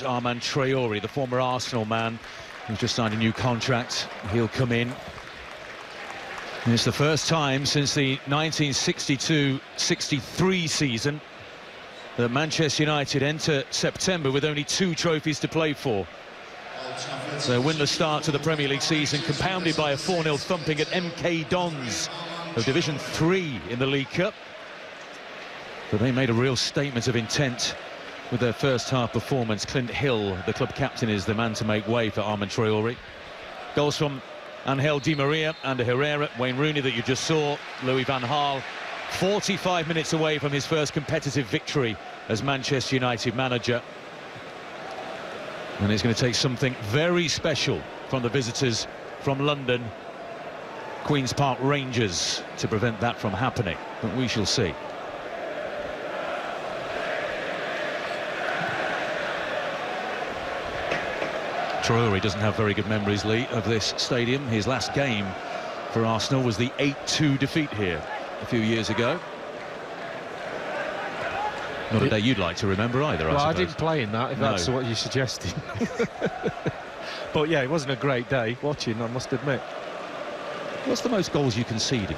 Armand Traoré, the former Arsenal man, who's just signed a new contract. He'll come in. And it's the first time since the 1962-63 season that Manchester United enter September with only 2 trophies to play for. Their winless start to the Premier League season, compounded by a 4-0 thumping at MK Dons of Division 3 in the League Cup. But they made a real statement of intent with their first half performance. Clint Hill, the club captain, is the man to make way for Armand Traoré. Goals from Angel Di Maria and Herrera, Wayne Rooney that you just saw, Louis van Gaal, 45 minutes away from his first competitive victory as Manchester United manager. And it's going to take something very special from the visitors from London, Queen's Park Rangers, to prevent that from happening. But we shall see. Traoré doesn't have very good memories, Lee, of this stadium. His last game for Arsenal was the 8-2 defeat here a few years ago. Not a day you'd like to remember either, well, I suppose. I didn't play in that, if that's what you're suggesting. But yeah, it wasn't a great day watching, I must admit. What's the most goals you conceded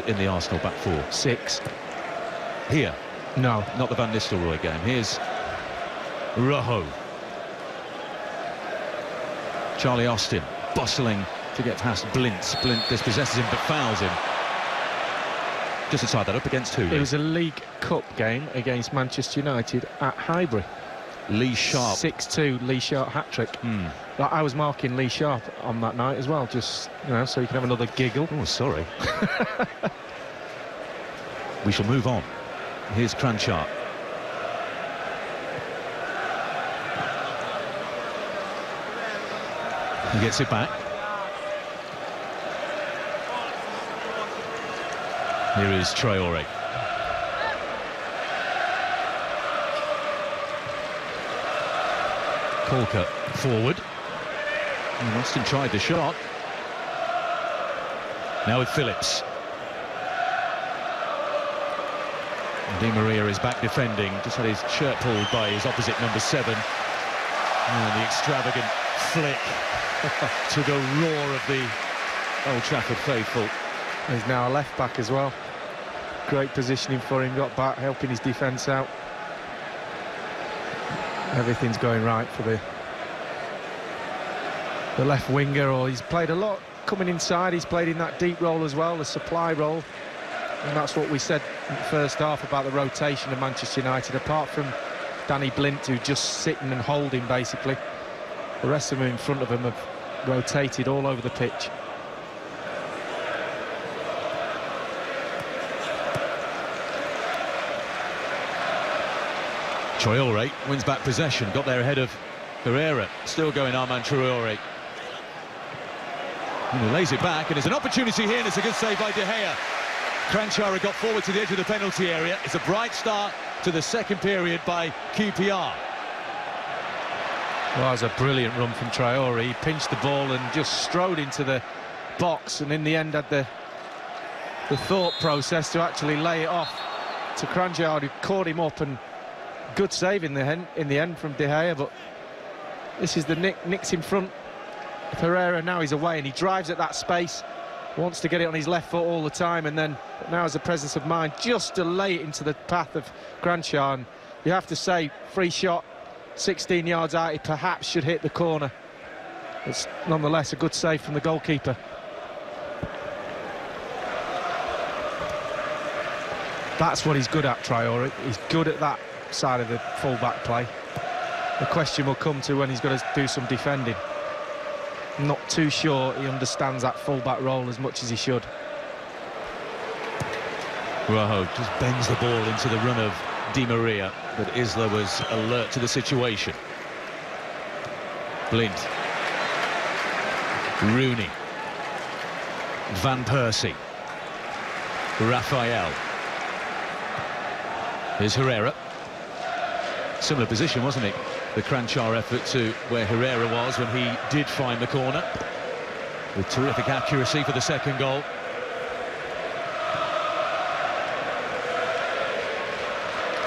in the Arsenal back four? 6. Here? No. Not the Van Nistelrooy game. Here's Rojo. Charlie Austin bustling to get past Blint. Blint dispossesses him but fouls him. Just to tie that up, against who? It was a League Cup game against Manchester United at Highbury. Lee Sharp. 6-2 Lee Sharp hat-trick. I was marking Lee Sharp on that night as well, just, you know, so you can have another giggle. Oh, sorry. We shall move on. Here's Cranchart. He gets it back. Here is Traoré. Colker forward. And Austin tried the shot. Now with Phillips. Di Maria is back defending. Just had his shirt pulled by his opposite number 7. And the extravagant flick to the roar of the Old Trafford faithful. He's now a left back as well. Great positioning for him, got back, helping his defence out. Everything's going right for the left winger. Or he's played a lot coming inside. He's played in that deep role as well, the supply role. And that's what we said in the first half about the rotation of Manchester United. Apart from Danny Blint, who's just sitting and holding basically, the rest of them in front of him have rotated all over the pitch. Traoré wins back possession, got there ahead of Herrera. Still going Armand Traoré. And he lays it back, and there's an opportunity here, and it's a good save by De Gea. Cranchara got forward to the edge of the penalty area. It's a bright start to the second period by QPR. Well, that was a brilliant run from Traoré. He pinched the ball and just strode into the box, and in the end had the thought process to actually lay it off to Cranchara, who caught him up, and good save in the end from De Gea. But this is the Nick's in front of Herrera. Now he's away and he drives at that space, wants to get it on his left foot all the time, and then now has the presence of mind just to lay it into the path of Cranchara. And you have to say, free shot, 16 yards out, he perhaps should hit the corner. It's nonetheless a good save from the goalkeeper. That's what he's good at, Traoré. He's good at that side of the full-back play. The question will come to when he's got to do some defending. I'm not too sure he understands that full-back role as much as he should. Rojo just bends the ball into the run of Di Maria, but Isla was alert to the situation. Blint. Rooney. Van Persie. Raphael. Here's Herrera. Similar position, wasn't it? The Cranchar effort to where Herrera was when he did find the corner. With terrific accuracy for the second goal.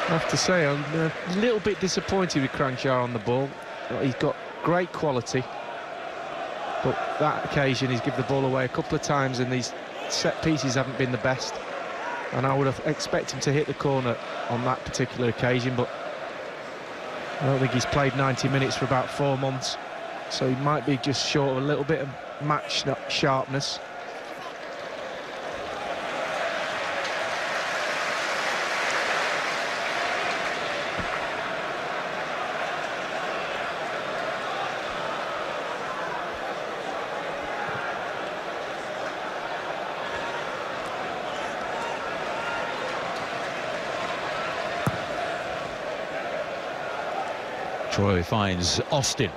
I have to say, I'm a little bit disappointed with Cranchar on the ball. He's got great quality, but that occasion he's given the ball away a couple of times, and these set pieces haven't been the best. And I would have expected him to hit the corner on that particular occasion, but I don't think he's played 90 minutes for about 4 months, so he might be just short of a little bit of match sharpness. Troy finds Austin.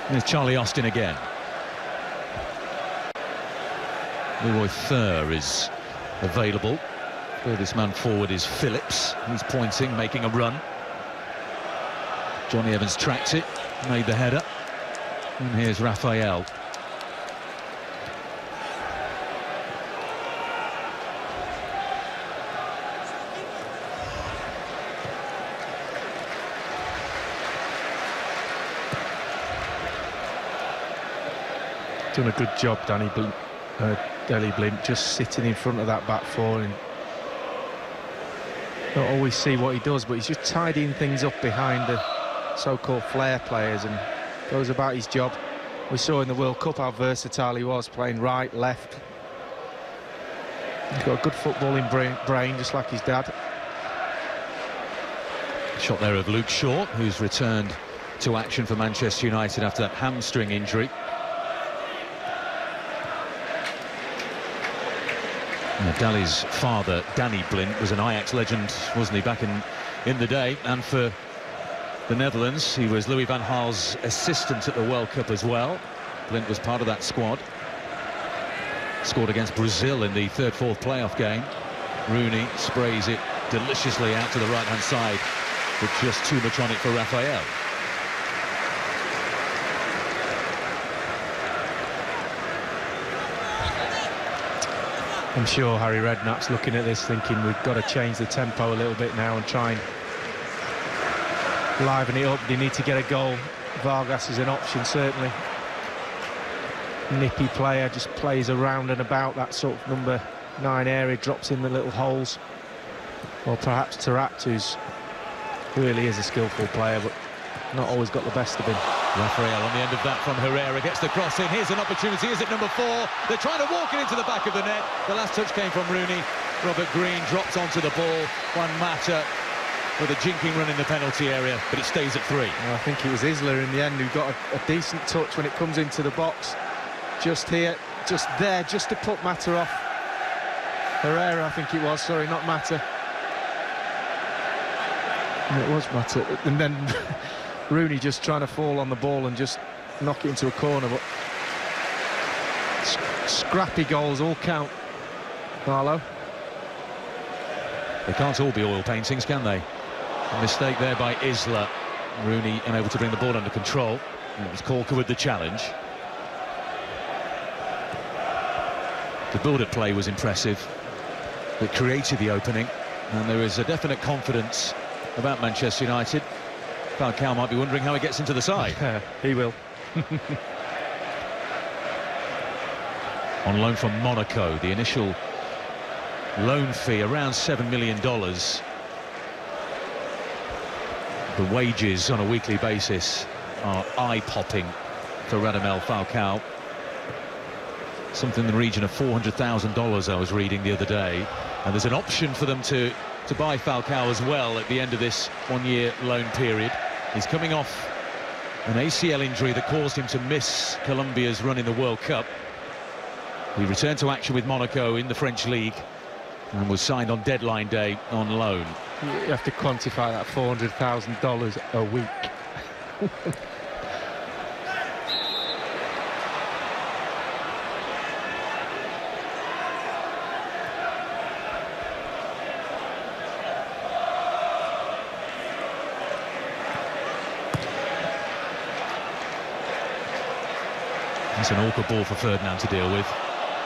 There's Charlie Austin again. Leroy Fer is available. Furthest man forward is Phillips. He's pointing, making a run. Johnny Evans tracks it, made the header. And here's Raphael. Done a good job, Deli Blind, just sitting in front of that back four, and don't always see what he does, but he's just tidying things up behind the so-called flair players and goes about his job. We saw in the World Cup how versatile he was, playing right, left. He's got a good footballing brain, just like his dad. Shot there of Luke Shaw, who's returned to action for Manchester United after that hamstring injury. Dali's father, Danny Blind, was an Ajax legend, wasn't he, back in the day? And for the Netherlands, he was Louis van Gaal's assistant at the World Cup as well. Blind was part of that squad. Scored against Brazil in the third-fourth playoff game. Rooney sprays it deliciously out to the right-hand side, but just too much on it for Raphael. I'm sure Harry Redknapp's looking at this thinking we've got to change the tempo a little bit now and try and liven it up. They need to get a goal. Vargas is an option, certainly. Nippy player, just plays around and about that sort of number 9 area, drops in the little holes. Or perhaps Tarat, who really is a skillful player, but not always got the best of him. Raphael on the end of that from Herrera, gets the cross in. Here's an opportunity. Is it number 4? They're trying to walk it into the back of the net. The last touch came from Rooney. Robert Green drops onto the ball. Juan Mata with a jinking run in the penalty area, but it stays at 3. I think it was Isla in the end who got a decent touch when it comes into the box. Just here, just there, just to put Mata off. Herrera, I think it was, sorry, not Mata. No, it was Mata. And then Rooney just trying to fall on the ball and just knock it into a corner, but scrappy goals all count, Marlow. They can't all be oil paintings, can they? A mistake there by Isla. Rooney unable to bring the ball under control. And it was Corker with the challenge. The build-up play was impressive. It created the opening, and there is a definite confidence about Manchester United. Falcao might be wondering how he gets into the side. He will. On loan from Monaco, the initial loan fee around $7 million. The wages on a weekly basis are eye-popping for Radamel Falcao. Something in the region of $400,000 I was reading the other day. And there's an option for them to buy Falcao as well at the end of this one-year loan period. He's coming off an ACL injury that caused him to miss Colombia's run in the World Cup. He returned to action with Monaco in the French League and was signed on deadline day on loan. You have to quantify that $400,000 a week. It's an awkward ball for Ferdinand to deal with.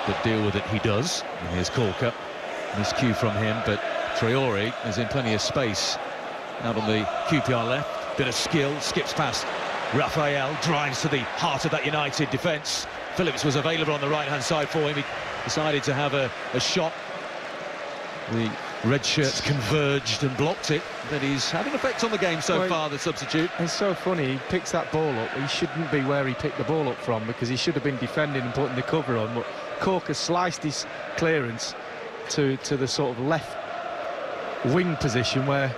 but deal with it he does. And here's Corker. Miscue from him, but Traore is in plenty of space out on the QPR left. Bit of skill, skips past Raphael, drives to the heart of that United defence. Phillips was available on the right-hand side for him. He decided to have a shot. The red shirts converged and blocked it, but he's had an effect on the game so far, the substitute. It's so funny, he picks that ball up. He shouldn't be where he picked the ball up from, because he should have been defending and putting the cover on, but Corker sliced his clearance to the sort of left wing position where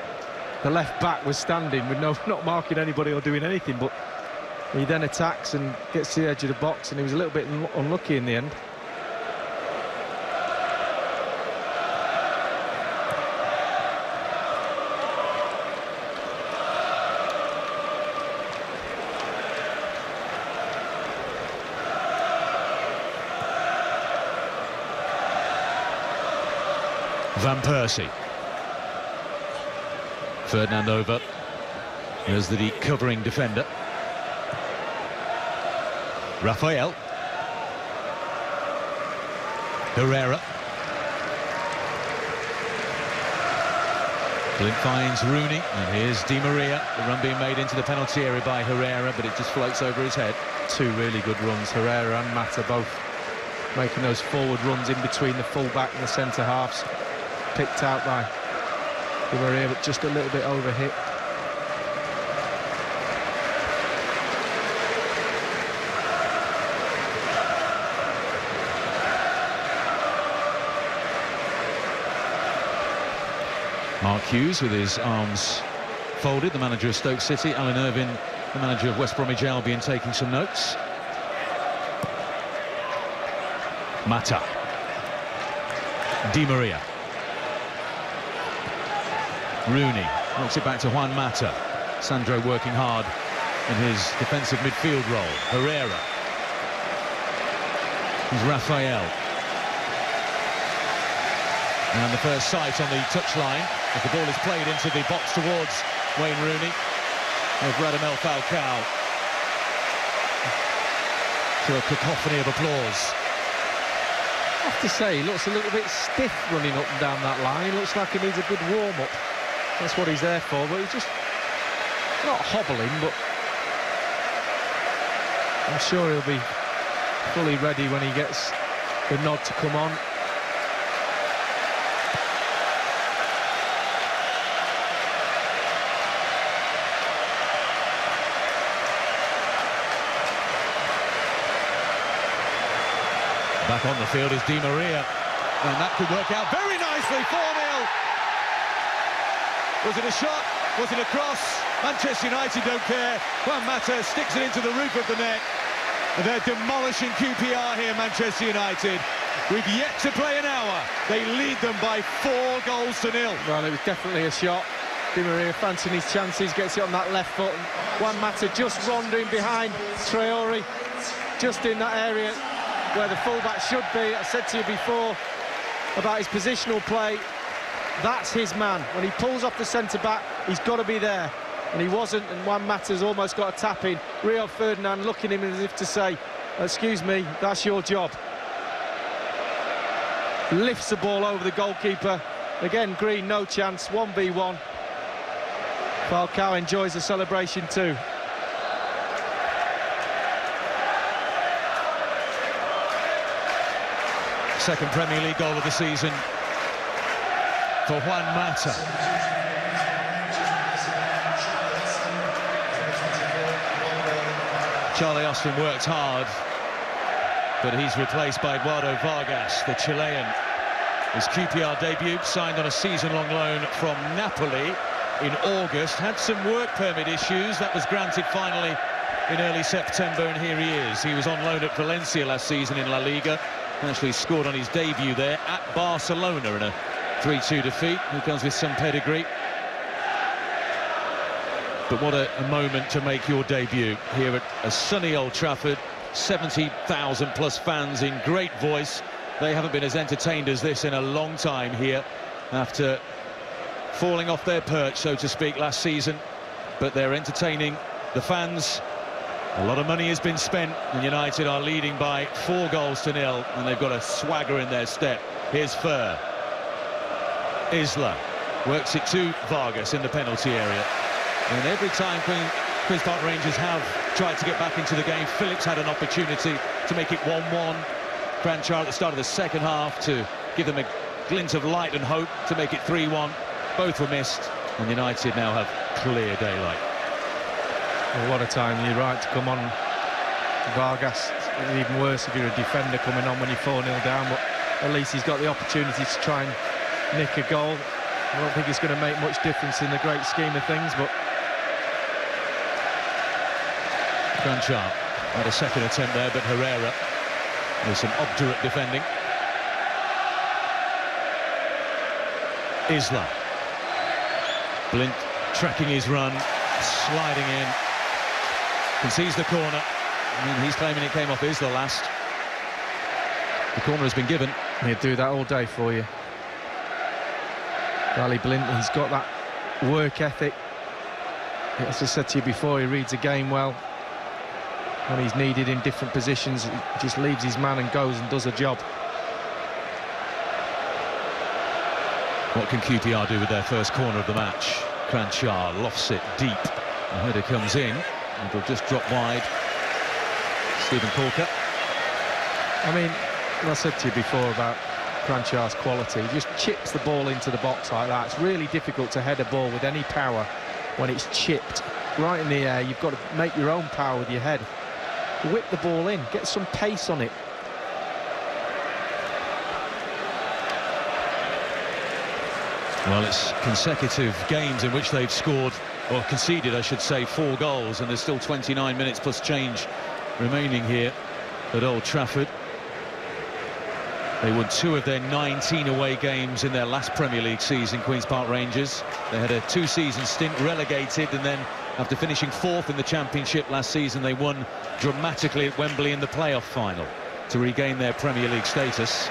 the left back was standing with not marking anybody or doing anything, but he then attacks and gets to the edge of the box, and he was a little bit unlucky in the end. Van Persie. Ferdinand over. There's the covering defender. Raphael. Herrera. Blind finds Rooney, and here's Di Maria. The run being made into the penalty area by Herrera, but it just floats over his head. Two really good runs. Herrera and Mata both making those forward runs in between the full-back and the centre-halves. Picked out by Di Maria, but just a little bit overhit. Mark Hughes with his arms folded, the manager of Stoke City. Alan Irvine, the manager of West Bromwich Albion, taking some notes. Mata. Di Maria. Rooney knocks it back to Juan Mata. Sandro working hard in his defensive midfield role. Herrera. Here's Raphael. And the first sight on the touchline as the ball is played into the box towards Wayne Rooney. There's Radamel Falcao. To a cacophony of applause. I have to say, he looks a little bit stiff running up and down that line. Looks like he needs a good warm-up. That's what he's there for, but he's just not hobbling, but I'm sure he'll be fully ready when he gets the nod to come on. Back on the field is Di Maria, and that could work out very nicely. 4-0. Was it a shot? Was it a cross? Manchester United don't care. Juan Mata sticks it into the roof of the net. And they're demolishing QPR here, Manchester United. We've yet to play an hour. They lead them by 4 goals to 0. Well, it was definitely a shot. Di Maria fancying his chances, gets it on that left foot. Juan Mata just wandering behind Traore, just in that area where the fullback should be. I said to you before about his positional play. That's his man. When he pulls off the centre-back, he's got to be there. And he wasn't, and Juan Mata's almost got a tap in. Rio Ferdinand looking at him as if to say, excuse me, that's your job. Lifts the ball over the goalkeeper. Again, Green, no chance, 1v1. Falcao enjoys the celebration too. Second Premier League goal of the season for Juan Mata. Charlie Austin worked hard, but he's replaced by Eduardo Vargas, the Chilean. His QPR debut, signed on a season-long loan from Napoli in August. Had some work permit issues. That was granted finally in early September, and here he is. He was on loan at Valencia last season in La Liga. Actually scored on his debut there at Barcelona in a 3-2 defeat. He comes with some pedigree. But what a moment to make your debut here at a sunny Old Trafford. 70,000 plus fans in great voice. They haven't been as entertained as this in a long time here after falling off their perch, so to speak, last season. But they're entertaining the fans A lot of money has been spent, and United are leading by 4 goals to 0, and they've got a swagger in their step. Here's Fur. Isla works it to Vargas in the penalty area. And every time Queen's Park Rangers have tried to get back into the game, Phillips had an opportunity to make it 1-1. Cranchar at the start of the second half to give them a glint of light and hope to make it 3-1. Both were missed, and United now have clear daylight. Well, what a time, you're right, to come on Vargas. It's even worse if you're a defender coming on when you're 4-0 down, but at least he's got the opportunity to try and nick a goal. I don't think it's going to make much difference in the great scheme of things, but... Cranchar had a second attempt there, but Herrera with some obdurate defending. Isla. Blint tracking his run, sliding in. Concedes the corner. I mean, he's claiming it came off Isla last. The corner has been given. He'll do that all day for you. Riley Blint, he's got that work ethic. As I said to you before, he reads the game well. When he's needed in different positions, he just leaves his man and goes and does a job. What can QPR do with their first corner of the match? Cranchar lofts it deep. The header comes in. It'll just drop wide. Stephen Corker. I mean, I said to you before about Cranchar's quality. He just chips the ball into the box like that. It's really difficult to head a ball with any power when it's chipped right in the air. You've got to make your own power with your head. Whip the ball in, get some pace on it. Well, it's consecutive games in which they've scored, or conceded, I should say, 4 goals, and there's still 29 minutes plus change remaining here at Old Trafford. They won 2 of their 19 away games in their last Premier League season, Queen's Park Rangers. They had a 2-season stint relegated, and then after finishing 4th in the Championship last season, they won dramatically at Wembley in the playoff final to regain their Premier League status.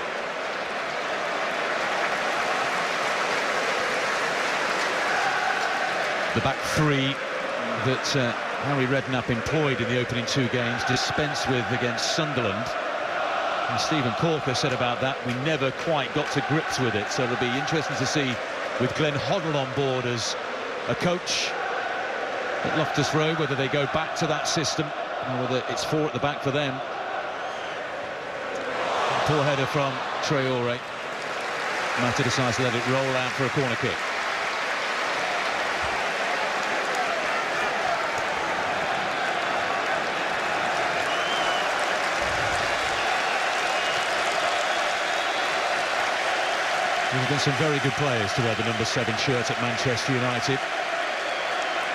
The back 3 that Harry Redknapp employed in the opening 2 games, dispensed with against Sunderland. And Stephen Corker said about that, we never quite got to grips with it. So it'll be interesting to see, with Glenn Hoddle on board as a coach at Loftus Road, whether they go back to that system or whether it's 4 at the back for them. Poor header from Traore. Mata decides to let it roll out for a corner kick. There's been some very good players to wear the number 7 shirt at Manchester United.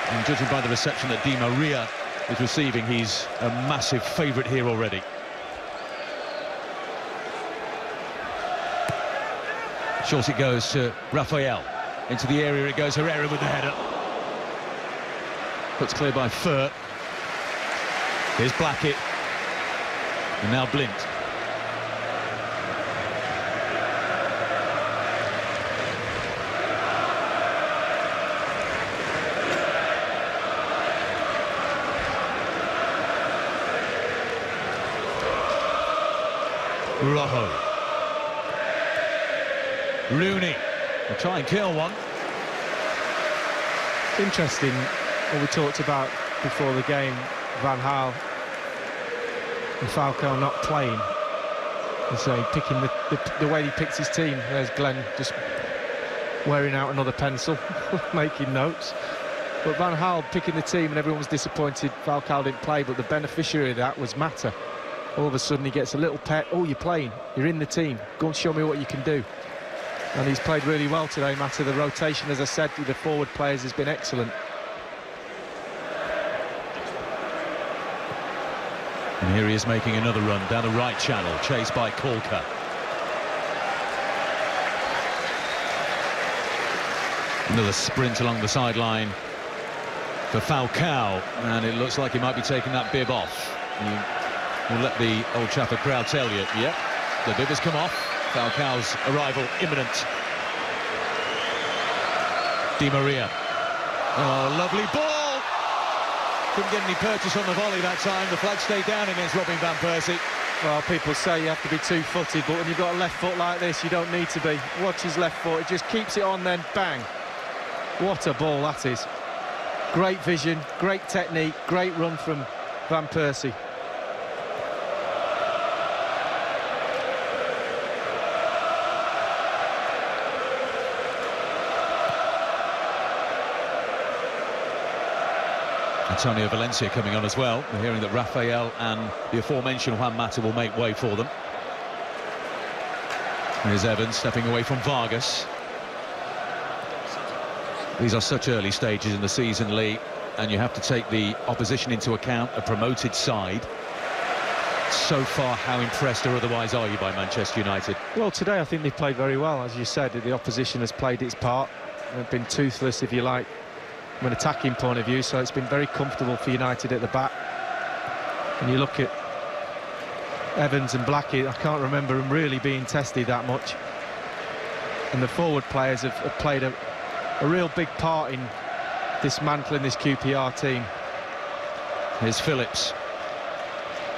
And judging by the reception that Di Maria is receiving, he's a massive favourite here already. Short it goes to Rafael. Into the area it goes, Herrera with the header. Puts clear by Fur. Here's Blackett. And now Blint. Rojo. Rooney will try and kill one. It's interesting what we talked about before the game, Van Gaal and Falcao not playing. And so picking the way he picks his team. There's Glenn just wearing out another pencil, making notes. But Van Gaal picking the team, and everyone was disappointed Falcao didn't play, but the beneficiary of that was Mata. All of a sudden he gets a little pet. Oh, you're playing, you're in the team, go and show me what you can do. And he's played really well today, Mata. The rotation, as I said, with the forward players has been excellent. And here he is making another run down the right channel, chased by Corker. Another sprint along the sideline for Falcao, and it looks like he might be taking that bib off. We'll let the Old Trafford crowd tell you. Yep, the bib has come off. Falcao's arrival imminent. Di Maria. Oh, lovely ball! Couldn't get any purchase on the volley that time. The flag stayed down against Robin van Persie. Well, people say you have to be two-footed, but when you've got a left foot like this, you don't need to be. Watch his left foot, it just keeps it on, then bang. What a ball that is. Great vision, great technique, great run from Van Persie. Antonio Valencia coming on as well. We're hearing that Rafael and the aforementioned Juan Mata will make way for them. Here's Evans stepping away from Vargas. These are such early stages in the season, Lee, and you have to take the opposition into account, a promoted side. So far, how impressed or otherwise are you by Manchester United? Well, today I think they played very well. As you said, the opposition has played its part. They've been toothless, if you like, from an attacking point of view, so it's been very comfortable for United at the back. And you look at Evans and Blackie, I can't remember them really being tested that much. And the forward players have played a real big part in dismantling this QPR team. Here's Phillips.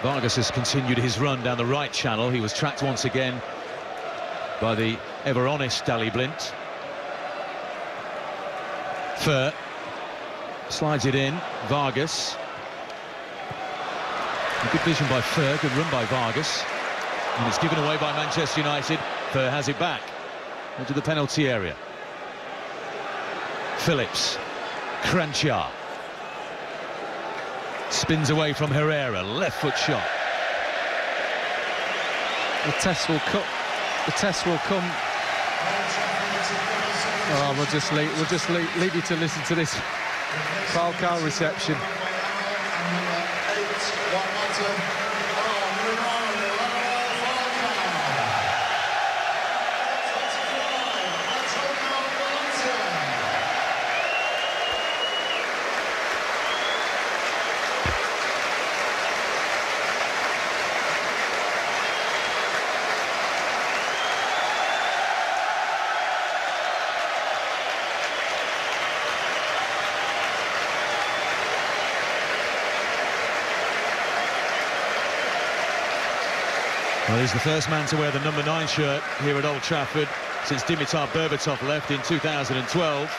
Vargas has continued his run down the right channel. He was tracked once again by the ever-honest Daley Blint. Fur slides it in. Vargas. A good vision by Fur, good run by Vargas. And it's given away by Manchester United. Fur has it back into the penalty area. Phillips. Kranjčar. Spins away from Herrera, left foot shot. The test will come. The test will come. Oh, we'll just leave you to listen to this Falcao reception. Well, he's the first man to wear the number 9 shirt here at Old Trafford since Dimitar Berbatov left in 2012.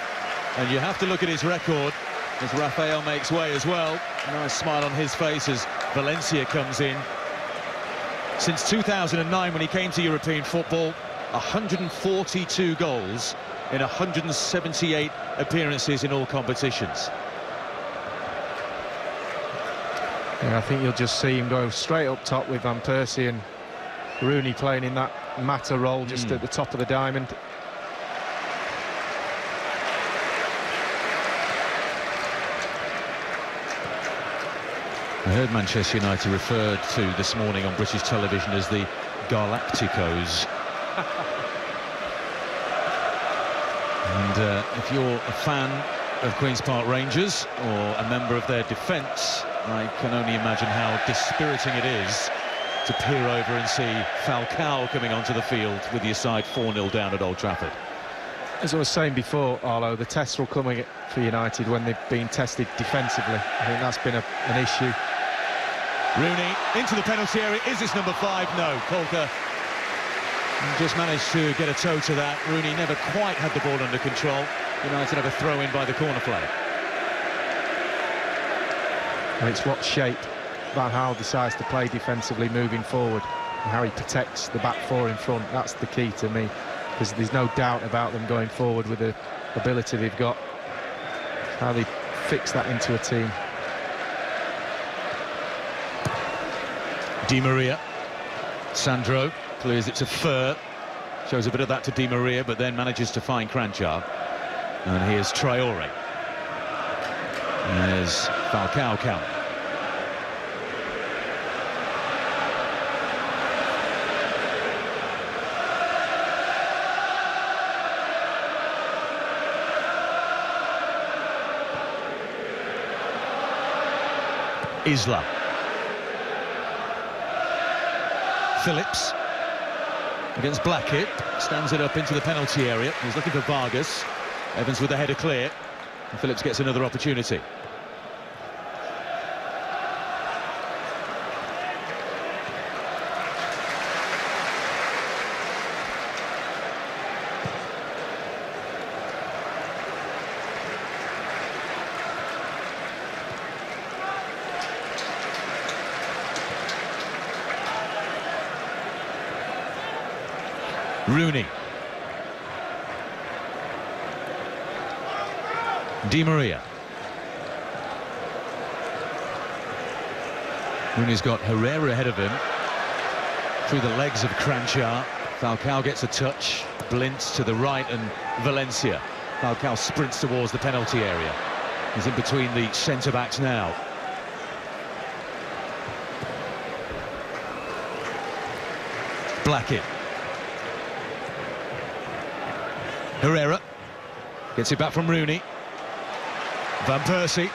And you have to look at his record as Rafael makes way as well. A nice smile on his face as Valencia comes in. Since 2009, when he came to European football, 142 goals in 178 appearances in all competitions. Yeah, I think you'll just see him go straight up top with Van Persie and Rooney playing in that Mata role just at the top of the diamond. I heard Manchester United referred to this morning on British television as the Galacticos. And if you're a fan of Queen's Park Rangers or a member of their defence, I can only imagine how dispiriting it is to peer over and see Falcao coming onto the field with your side 4-0 down at Old Trafford. As I was saying before, Arlo, the tests will come for United when they've been tested defensively. I think that's been an issue. Rooney into the penalty area. Is this number 5? No. Kolka just managed to get a toe to that. Rooney never quite had the ball under control. United have a throw in by the corner flag. And it's what shape Van Gaal decides to play defensively moving forward, and how he protects the back four in front. That's the key to me, because there's no doubt about them going forward with the ability they've got. How they fix that into a team. Di Maria. Sandro clears it to Fur. Shows a bit of that to Di Maria, but then manages to find Kranjčar. And here's Traore. There's Falcao count. Isla. Phillips against Blackett, stands it up into the penalty area. He's looking for Vargas. Evans with the header clear, and Phillips gets another opportunity. Rooney. Di Maria. Rooney's got Herrera ahead of him. Through the legs of Kranjčar. Falcao gets a touch. Blint to the right and Valencia. Falcao sprints towards the penalty area. He's in between the centre-backs now. Blackett. Herrera gets it back from Rooney. Van Persie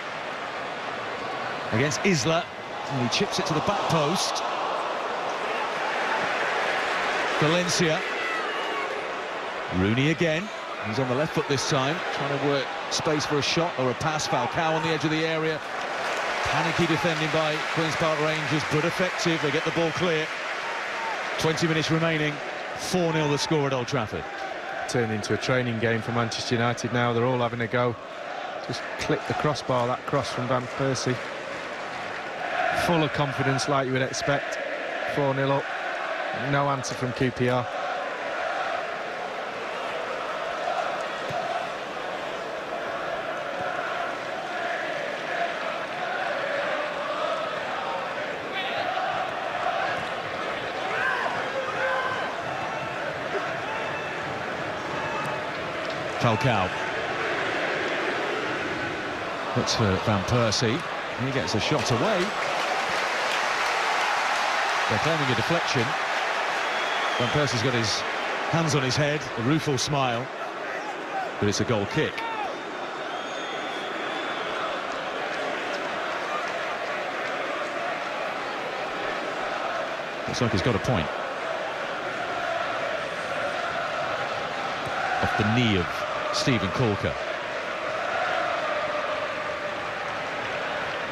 against Isla, and he chips it to the back post. Valencia. Rooney again. He's on the left foot this time, trying to work space for a shot or a pass. Falcao on the edge of the area. Panicky defending by Queen's Park Rangers, but effective. They get the ball clear. 20 minutes remaining. 4-0 the score at Old Trafford. Turned into a training game for Manchester United now. They're all having a go. Just clipped the crossbar, that cross from Van Persie. Full of confidence like you would expect. 4-0 up. No answer from QPR. Falcao. Looks for Van Persie. He gets a shot away. They're claiming a deflection. Van Persie's got his hands on his head, a rueful smile, but it's a goal kick. Looks like he's got a point. Off the knee of Stephen Corker.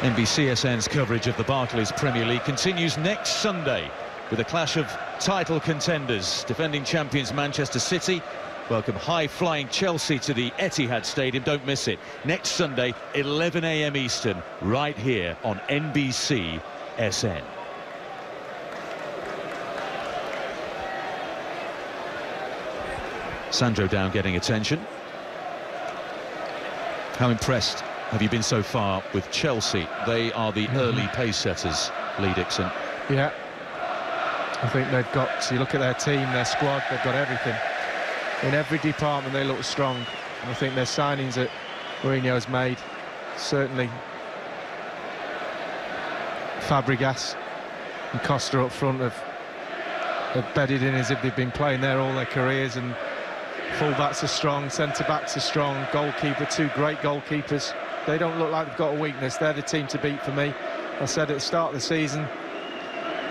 NBCSN's coverage of the Barclays Premier League continues next Sunday with a clash of title contenders. Defending champions Manchester City welcome high-flying Chelsea to the Etihad Stadium. Don't miss it. Next Sunday, 11 AM Eastern, right here on NBCSN. Sandro down getting attention. How impressed have you been so far with Chelsea? They are the early pace setters, Lee Dixon. Yeah, I think they've got, so you look at their team, their squad, they've got everything. In every department they look strong. And I think their signings that Mourinho's made, certainly Fabregas and Costa up front have bedded in as if they've been playing there all their careers, and full-backs are strong, centre-backs are strong, goalkeeper, two great goalkeepers. They don't look like they've got a weakness. They're the team to beat for me. I said at the start of the season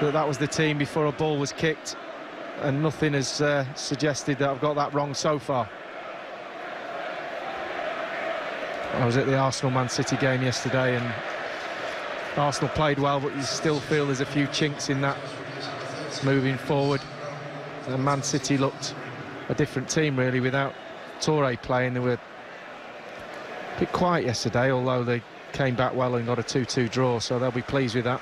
that was the team before a ball was kicked, and nothing has suggested that I've got that wrong so far. I was at the Arsenal-Man City game yesterday, and Arsenal played well, but you still feel there's a few chinks in that moving forward. And Man City looked a different team, really, without Touré playing. They were a bit quiet yesterday, although they came back well and got a 2-2 draw, so they'll be pleased with that.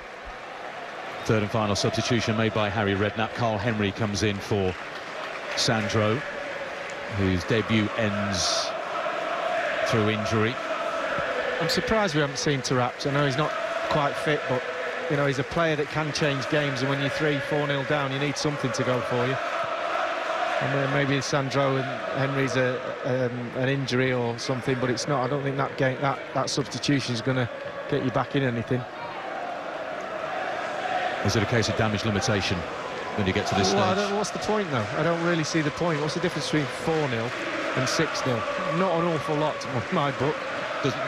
Third and final substitution made by Harry Redknapp. Carl Henry comes in for Sandro, whose debut ends through injury. I'm surprised we haven't seen Taarabt. I know he's not quite fit, but you know, he's a player that can change games, and when you're 3-4-0 down, you need something to go for you. And maybe Sandro and Henry's an injury or something, but it's not. I don't think that substitution is going to get you back in anything. Is it a case of damage limitation when you get to this stage? What's the point, though? I don't really see the point. What's the difference between 4-0 and 6-0? Not an awful lot to my book.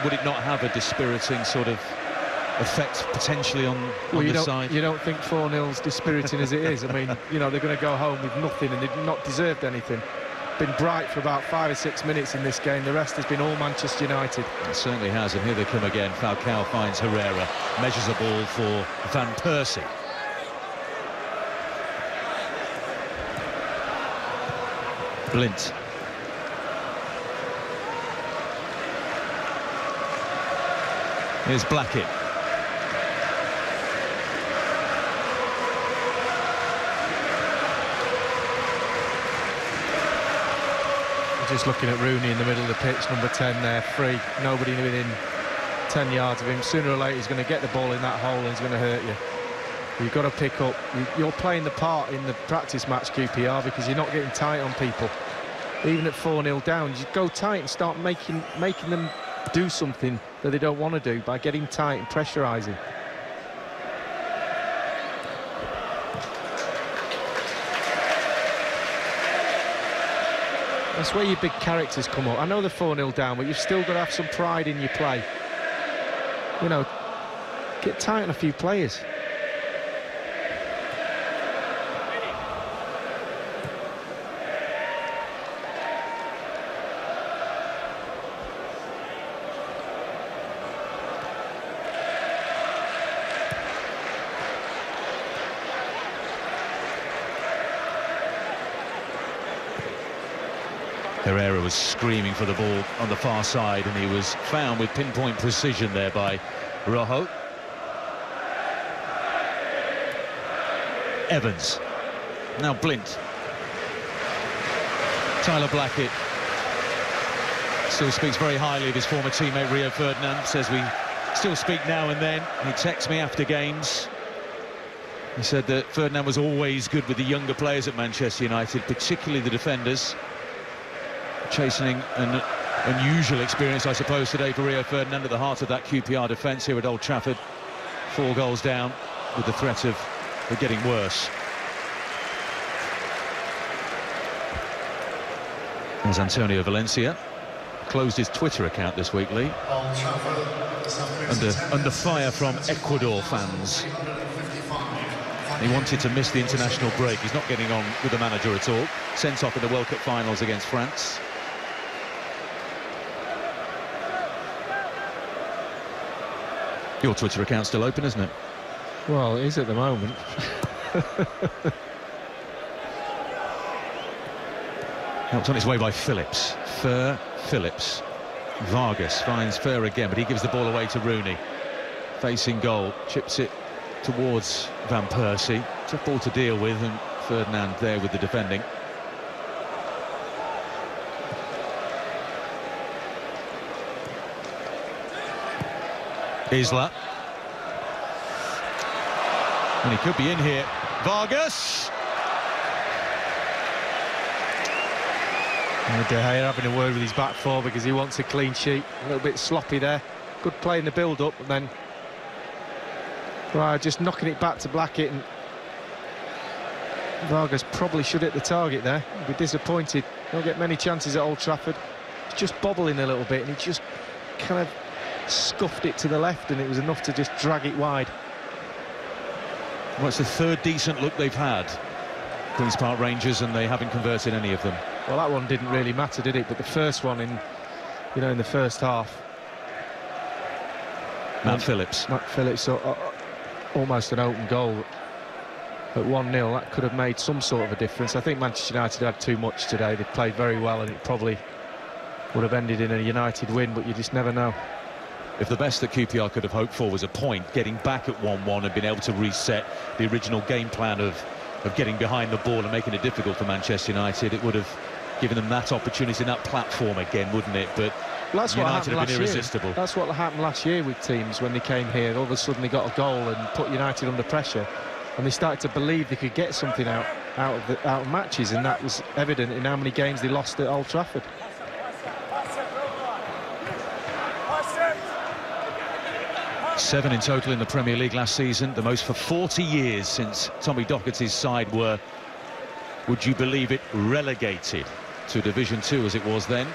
Would it not have a dispiriting sort of effect potentially on this side? You don't think 4-0's dispiriting as it is? I mean, you know, they're going to go home with nothing, and they've not deserved anything. Been bright for about 5 or 6 minutes in this game. The rest has been all Manchester United. It certainly has, and here they come again. Falcao finds Herrera, measures a ball for Van Persie. Blint. Here's Blackett. Just looking at Rooney in the middle of the pitch, number 10 there, free. Nobody within 10 yards of him. Sooner or later he's going to get the ball in that hole and he's going to hurt you. You've got to pick up. You're playing the part in the practice match, QPR, because you're not getting tight on people. Even at 4-0 down, you go tight and start making them do something that they don't want to do by getting tight and pressurising. That's where your big characters come up. I know they're 4-0 down, but you've still got to have some pride in your play. You know, get tight on a few players. Herrera was screaming for the ball on the far side, and he was found with pinpoint precision there by Rojo. Evans. Now Blint. Tyler Blackett still speaks very highly of his former teammate Rio Ferdinand. Says we still speak now and then. He texts me after games. He said that Ferdinand was always good with the younger players at Manchester United, particularly the defenders. Chastening an unusual experience, I suppose, today for Rio Ferdinand at the heart of that QPR defence here at Old Trafford. 4 goals down with the threat of it getting worse. There's Antonio Valencia. Closed his Twitter account this week, Lee. Under fire from Ecuador fans. He wanted to miss the international break. He's not getting on with the manager at all. Sent off in the World Cup finals against France. Your Twitter account's still open, isn't it? Well, it is at the moment. Helped on its way by Phillips. Phillips. Vargas finds Fer again, but he gives the ball away to Rooney. Facing goal, chips it towards Van Persie. Tough ball to deal with, and Ferdinand there with the defending. Isla. And he could be in here. Vargas. And De Gea having a word with his back four because he wants a clean sheet. A little bit sloppy there. Good play in the build-up, and then just knocking it back to Blackett, and Vargas probably should hit the target there. He'll be disappointed. Don't get many chances at Old Trafford. He's just bobbling a little bit, and he just kind of scuffed it to the left, and it was enough to just drag it wide. Well, it's the third decent look they've had, Queen's Park Rangers, and they haven't converted any of them. Well, that one didn't really matter, did it? But the first one in the first half. Matt Phillips, almost an open goal at 1-0. That could have made some sort of a difference. I think Manchester United had too much today. They played very well, and it probably would have ended in a United win, but you just never know. If the best that QPR could have hoped for was a point, getting back at 1-1 and being able to reset the original game plan of getting behind the ball and making it difficult for Manchester United, it would have given them that opportunity and that platform again, wouldn't it? But that's United have been irresistible. That's what happened last year with teams when they came here. All of a sudden they got a goal and put United under pressure, and they started to believe they could get something out of matches, and that was evident in how many games they lost at Old Trafford. Seven in total in the Premier League last season, the most for 40 years since Tommy Docherty's side were, would you believe it, relegated to Division 2 as it was then.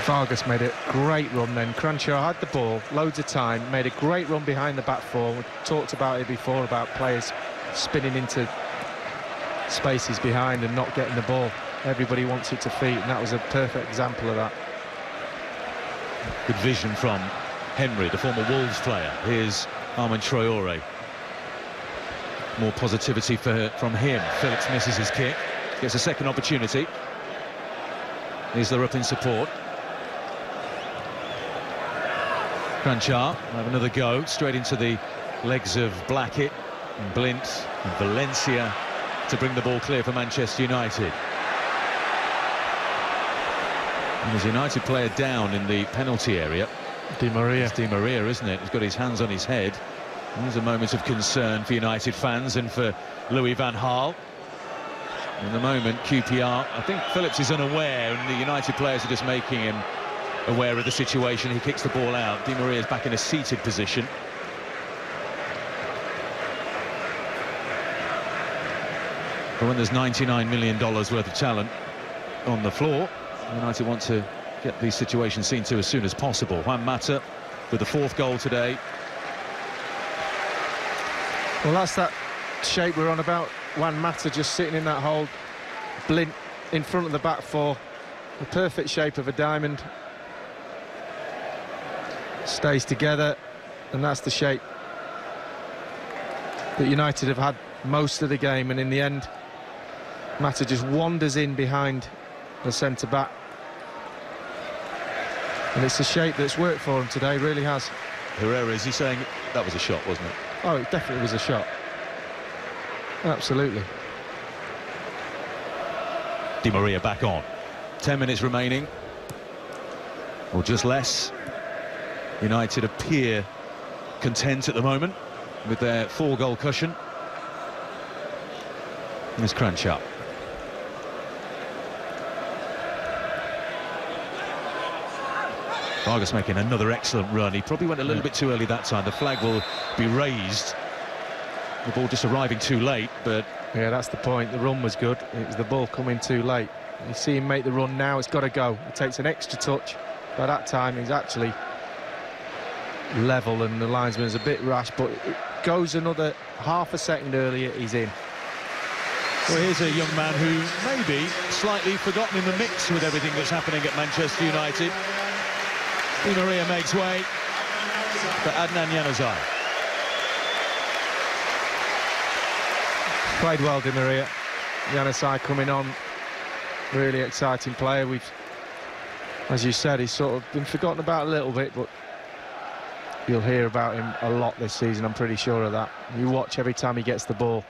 Vargas made a great run then. Crenshaw had the ball, loads of time, made a great run behind the back four. We talked about it before, about players spinning into spaces behind and not getting the ball. Everybody wants it to feet, and that was a perfect example of that. Good vision from Henry, the former Wolves player. Here's Armand Traoré. More positivity from him. Phillips misses his kick, gets a second opportunity. Isla up in support. Crenshaw have another go, straight into the legs of Blackett. and Blint and Valencia to bring the ball clear for Manchester United. And there's a United player down in the penalty area. Di Maria. It's Di Maria, isn't it? He's got his hands on his head. There's a moment of concern for United fans and for Louis van Gaal. In the moment, QPR, I think Phillips is unaware, and the United players are just making him aware of the situation. He kicks the ball out. Di Maria's back in a seated position. But when there's $99 million worth of talent on the floor, United want to get these situations seen to as soon as possible. Juan Mata with the 4th goal today. Well, that's that shape we're on about. Juan Mata just sitting in that hole. Blint in front of the back four. The perfect shape of a diamond. Stays together, and that's the shape that United have had most of the game, and in the end Mata just wanders in behind the centre-back, and it's a shape that's worked for him today, really has. Herrera, is he saying that was a shot, wasn't it? Oh, it definitely was a shot. Absolutely. Di Maria back on. 10 minutes remaining, or just less. United appear content at the moment with their 4-goal cushion. There's Kranjčar. Vargas making another excellent run. He probably went a little bit too early that time. The flag will be raised. The ball just arriving too late, but... Yeah, that's the point. The run was good. It was the ball coming too late. You see him make the run now, it's got to go. It takes an extra touch. By that time, he's actually level, and the linesman's a bit rash, but it goes another half a second earlier, he's in. Well, here's a young man who may be slightly forgotten in the mix with everything that's happening at Manchester United. Di Maria makes way for Adnan Januzaj. Played well, Di Maria. Januzaj coming on, really exciting player. We've, as you said, he's sort of been forgotten about a little bit, but you'll hear about him a lot this season, I'm pretty sure of that. You watch every time he gets the ball,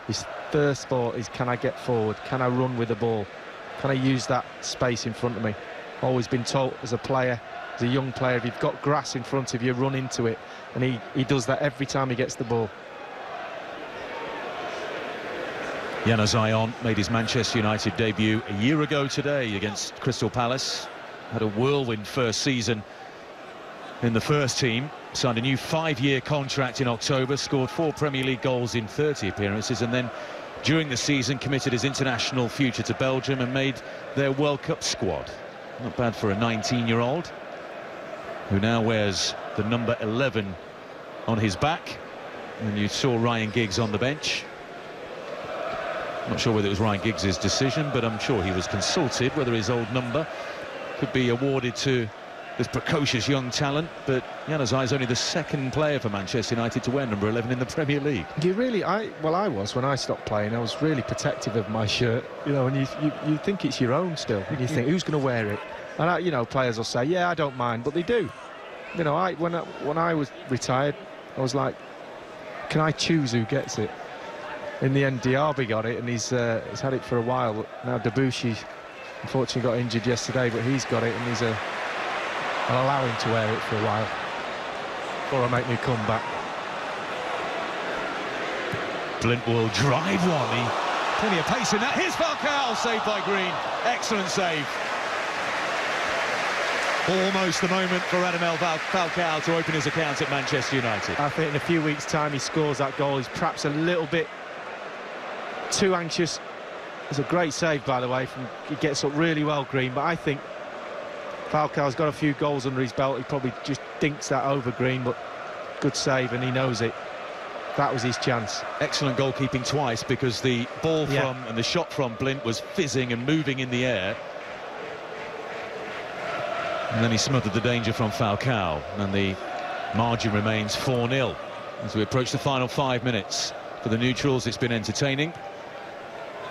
his first thought is, can I get forward? Can I run with the ball? Can I use that space in front of me? Always been told as a player, as a young player, if you've got grass in front of you, run into it. And he does that every time he gets the ball. Januzaj on, made his Manchester United debut a year ago today against Crystal Palace. Had a whirlwind first season in the first team. Signed a new 5-year contract in October, scored 4 Premier League goals in 30 appearances, and then during the season committed his international future to Belgium and made their World Cup squad. Not bad for a 19-year-old who now wears the number 11 on his back. And you saw Ryan Giggs on the bench. Not sure whether it was Ryan Giggs' decision, but I'm sure he was consulted whether his old number could be awarded to this precocious young talent. But Januzaj is only the 2nd player for Manchester United to wear number 11 in the Premier League. You really, well, I was when I stopped playing. I was really protective of my shirt, you know, and you think it's your own still, and you think, who's going to wear it? And you know, players will say, yeah, I don't mind, but they do. You know, when I was retired, I was like, can I choose who gets it? In the end, Diaby got it, and he's had it for a while. But now Debussy, unfortunately, got injured yesterday, but he's got it, and I'll allow him to wear it for a while before I make me comeback. Blint will drive one. Plenty of pace in that. Here's Falcao, saved by Green. Excellent save. Almost the moment for Radamel Falcao to open his account at Manchester United. I think in a few weeks' time he scores that goal. He's perhaps a little bit too anxious. It's a great save, by the way. He gets up really well, Green, but I think Falcao's got a few goals under his belt. He probably just dinks that over Green, but good save, and he knows it. That was his chance. Excellent goalkeeping twice, because the ball from and the shot from Blint was fizzing and moving in the air. And then he smothered the danger from Falcao, and the margin remains 4-0 as we approach the final 5 minutes. For the neutrals, it's been entertaining.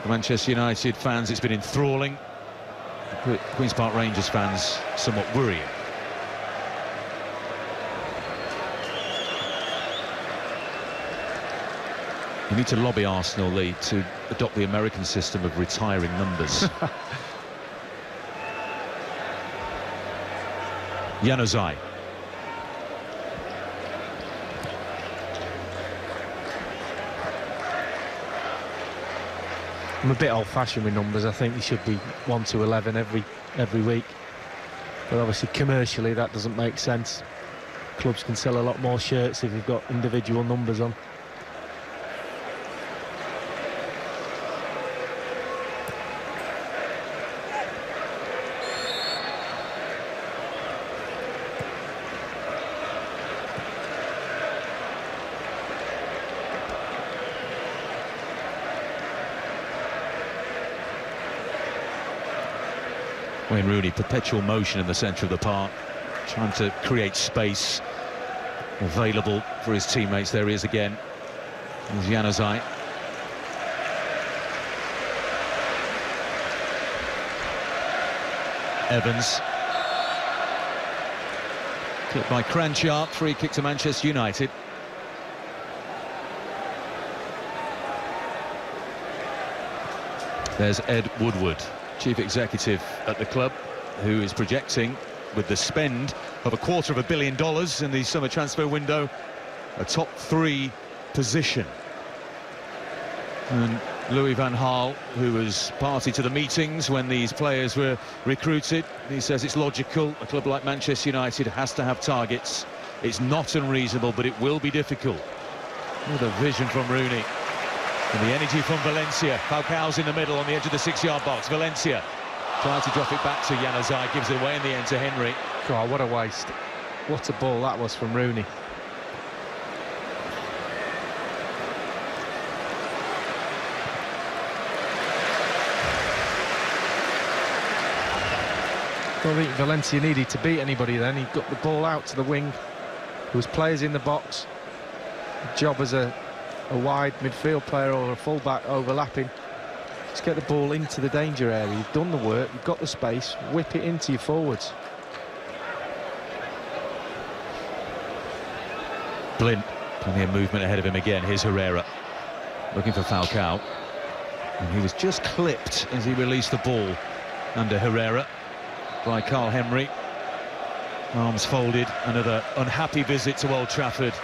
For Manchester United fans, it's been enthralling. The Queen's Park Rangers fans, somewhat worrying. You need to lobby Arsenal, Lee, to adopt the American system of retiring numbers. Januzaj. I'm a bit old-fashioned with numbers. I think they should be 1 to 11 every week. But obviously, commercially, that doesn't make sense. Clubs can sell a lot more shirts if you've got individual numbers on. Wayne Rooney, perpetual motion in the centre of the park, trying to create space available for his teammates. There he is again. There's Januzaj. Evans. Clipped by Cranchard, free kick to Manchester United. There's Ed Woodward, chief executive at the club, who is projecting, with the spend of $250 million in the summer transfer window, a top 3 position. And Louis van Gaal, who was party to the meetings when these players were recruited, he says it's logical. A club like Manchester United has to have targets. It's not unreasonable, but it will be difficult. What a vision from Rooney. And the energy from Valencia. Falcao's in the middle on the edge of the 6-yard box. Valencia trying to drop it back to Januzaj, gives it away in the end to Henry. God, what a waste. What a ball that was from Rooney. I don't think Valencia needed to beat anybody then. He got the ball out to the wing. There was players in the box. The job as a wide midfield player or a fullback overlapping. Just get the ball into the danger area. You've done the work, you've got the space, whip it into your forwards. Blind, plenty of movement ahead of him again. Here's Herrera, looking for Falcao. And he was just clipped as he released the ball under Herrera by Carl Henry. Arms folded, another unhappy visit to Old Trafford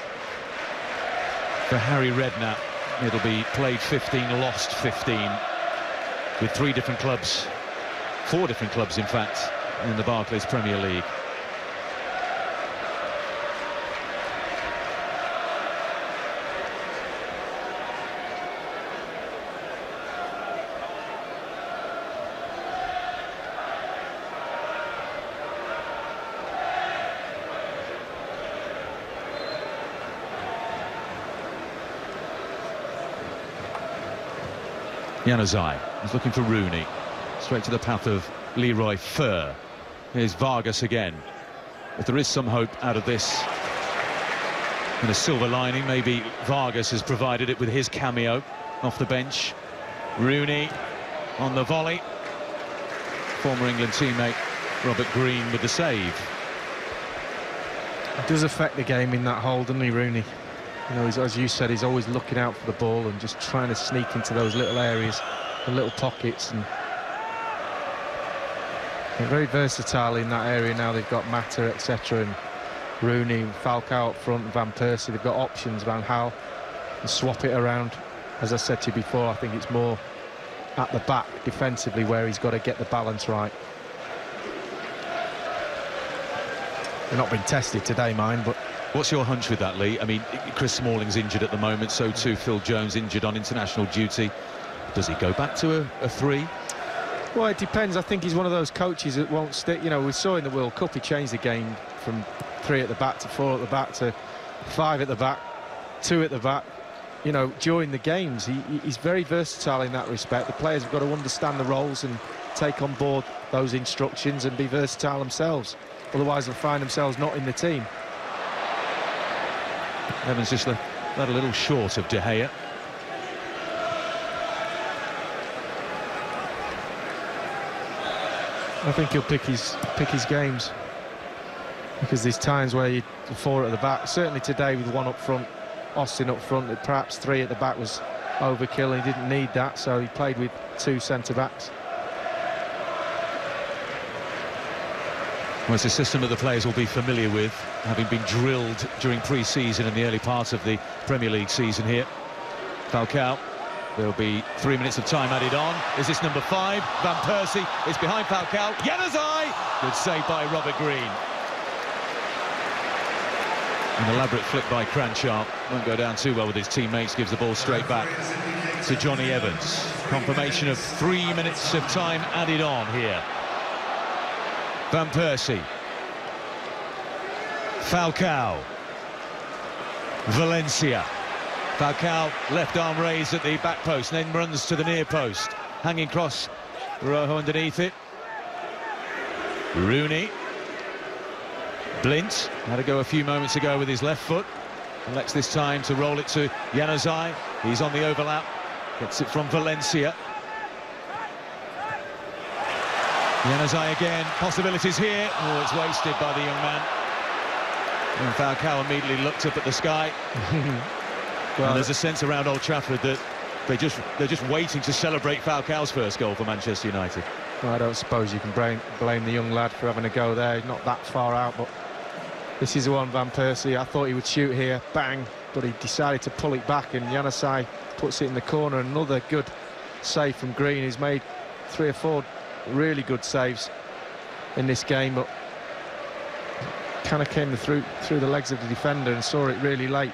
for Harry Redknapp. It'll be played 15, lost 15, with 3 different clubs, 4 different clubs in fact, in the Barclays Premier League. Januzaj is looking for Rooney, straight to the path of Leroy Fer. Here's Vargas again. If there is some hope out of this and a silver lining, maybe Vargas has provided it with his cameo off the bench. Rooney on the volley. Former England teammate Robert Green with the save. It does affect the game in that hole, doesn't he, Rooney? You know, as you said, he's always looking out for the ball and just trying to sneak into those little areas, the little pockets, and they're very versatile in that area now. They've got Mata, etc., and Rooney, Falcao up front, and Van Persie. They've got options. Van Gaal and swap it around. As I said to you before, I think it's more at the back defensively where he's got to get the balance right. They're not been tested today, mind, but... What's your hunch with that, Lee? I mean, Chris Smalling's injured at the moment, so too Phil Jones, injured on international duty. Does he go back to a 3? Well, it depends. I think he's one of those coaches that won't stick. You know, we saw in the World Cup, he changed the game from 3 at the back to 4 at the back to 5 at the back, 2 at the back. You know, during the games, he's very versatile in that respect. The players have got to understand the roles and take on board those instructions and be versatile themselves. Otherwise, they'll find themselves not in the team. Evans just left that a little short of De Gea. I think he'll pick his games, because there's times where you 4 at the back. Certainly today with 1 up front, Austin up front, perhaps 3 at the back was overkill. He didn't need that, so he played with 2 centre-backs. Well, it's a system that the players will be familiar with, having been drilled during pre-season and the early part of the Premier League season here. Falcao, there'll be 3 minutes of time added on. Is this number 5? Van Persie is behind Falcao. Januzaj! Good save by Robert Green. An elaborate flick by Cranchard. Won't go down too well with his teammates. Gives the ball straight back to Johnny Evans. Confirmation of 3 minutes of time added on here. Van Persie. Falcao. Valencia. Falcao, left arm raised at the back post, and then runs to the near post. Hanging cross, Rojo underneath it. Rooney. Blint had to go a few moments ago with his left foot. Elects this time to roll it to Januzaj. He's on the overlap. Gets it from Valencia. Januzaj again. Possibilities here. Oh, it's wasted by the young man. And Falcao immediately looked up at the sky. Well, and there's a sense around Old Trafford that they're just waiting to celebrate Falcao's first goal for Manchester United. Well, I don't suppose you can blame the young lad for having a go there. He's not that far out, but this is the one, Van Persie. I thought he would shoot here, bang, but he decided to pull it back, and Januzaj puts it in the corner. Another good save from Green. He's made 3 or 4 really good saves in this game, but kind of came through the legs of the defender and saw it really late.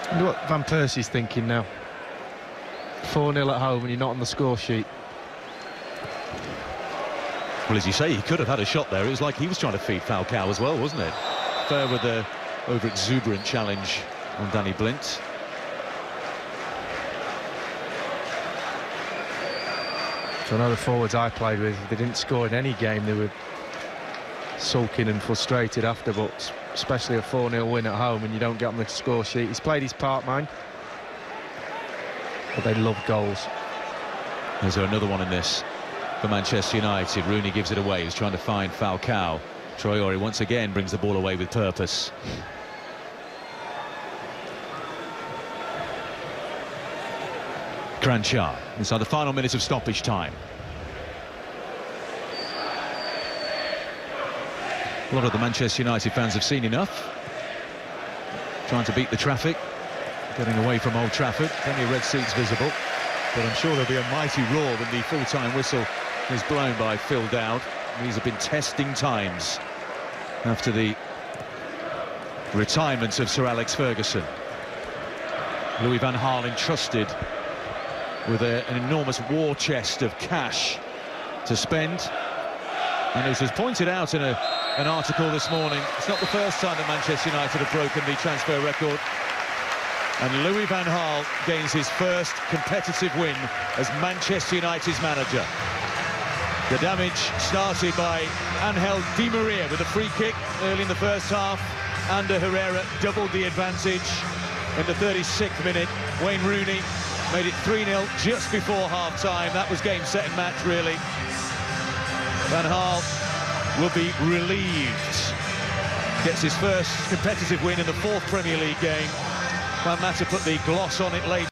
I wonder what Van Persie's thinking now. 4-0 at home and you're not on the score sheet. Well, as you say, he could have had a shot there. It was like he was trying to feed Falcao as well, wasn't it? Fair with the over-exuberant challenge on Danny Blint. So I know the forwards I played with, they didn't score in any game. They were sulking and frustrated after, but especially a 4-0 win at home and you don't get on the score sheet. He's played his part, mind, but they love goals. Is there another one in this for Manchester United? Rooney gives it away. He's trying to find Falcao. Traore once again brings the ball away with purpose. Cranchard inside the final minute of stoppage time. A lot of the Manchester United fans have seen enough. Trying to beat the traffic, getting away from Old Trafford. Plenty of red seats visible, but I'm sure there'll be a mighty roar when the full-time whistle is blown by Phil Dowd. These have been testing times after the retirement of Sir Alex Ferguson. Louis van Gaal entrusted with an enormous war chest of cash to spend, and as was pointed out in an article this morning, it's not the first time that Manchester United have broken the transfer record, and Louis van Gaal gains his first competitive win as Manchester United's manager. The damage started by Angel Di Maria with a free kick early in the first half. Ander Herrera doubled the advantage in the 36th minute. Wayne Rooney made it 3-0 just before half-time. That was game, set and match, really. Van Gaal will be relieved. Gets his first competitive win in the 4th Premier League game. Van Mata put the gloss on it late.